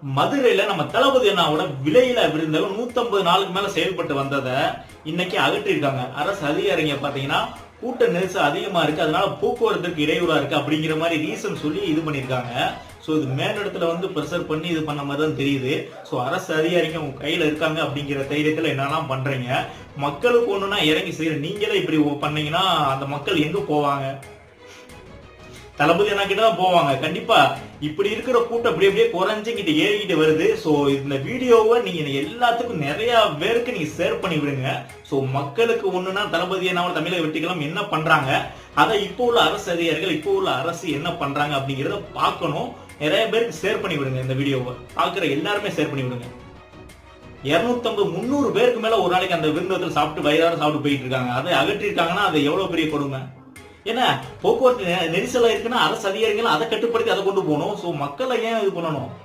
மதுரையில நம்ம தளபதி அண்ணாவோட விலையில விருந்த 150 நாளுக்கு மேல செயல்பட்டு வந்ததை இன்னைக்கு அகற்றிருக்காங்க. அரசு அதிகாரிங்க பாத்தீங்கன்னா கூட்ட நெரிசல் அதிகமா இருக்கு, அதனால போக்குவரத்துக்கு இடையூறா இருக்கு அப்படிங்கிற மாதிரி ரீசன் சொல்லி இது பண்ணிருக்காங்க. சோ இது மேலிடத்துல பிரஷர் பண்ணி இது பண்ண மாதிரி தான் தெரியுது. சோ அரசு அதிகாரிங்க உங்க கையில இருக்காங்க அப்படிங்கிற தைரியத்துல என்னெல்லாம் பண்றீங்க, மக்களுக்கு ஒண்ணுனா இறங்கி செய்யற நீங்களே இப்படி பண்ணீங்கன்னா அந்த மக்கள் எங்க போவாங்க? தளபதி அண்ணா கிட்ட தான் போவாங்க. கண்டிப்பா இப்படி இருக்கிற கூட்டம் அப்படியே குறைஞ்சிக்கிட்டு ஏறிக்கிட்டு வருது. சோ இந்த வீடியோவை நீங்க எல்லாத்துக்கும் நிறைய பேருக்கு நீங்க ஷேர் பண்ணி விடுங்க. சோ மக்களுக்கு ஒண்ணுனா தளபதி அண்ணாவோட தமிழக வெற்றிகளும் என்ன பண்றாங்க, அதை இப்போ உள்ள அரசு அதிகாரிகள் இப்போ உள்ள அரசு என்ன பண்றாங்க அப்படிங்கறத பார்க்கணும். நிறைய பேருக்கு ஷேர் பண்ணி விடுங்க. இந்த வீடியோவை பாக்குற எல்லாருமே ஷேர் பண்ணி விடுங்க. 250 300 பேருக்கு மேல ஒரு நாளைக்கு அந்த விருந்தத்தில் சாப்பிட்டு வயிறார சாப்பிட்டு போயிட்டு இருக்காங்க. அதை அகற்றிருக்காங்கன்னா அது எவ்வளவு பெரிய கொடுமை. ஏன்னா போக்குவரத்து நெரிசலா இருக்குன்னா அரசு அதிகாரிகள் அதை கட்டுப்படுத்தி அதை கொண்டு போகணும். சோ மக்களை ஏன் இது பண்ணணும்?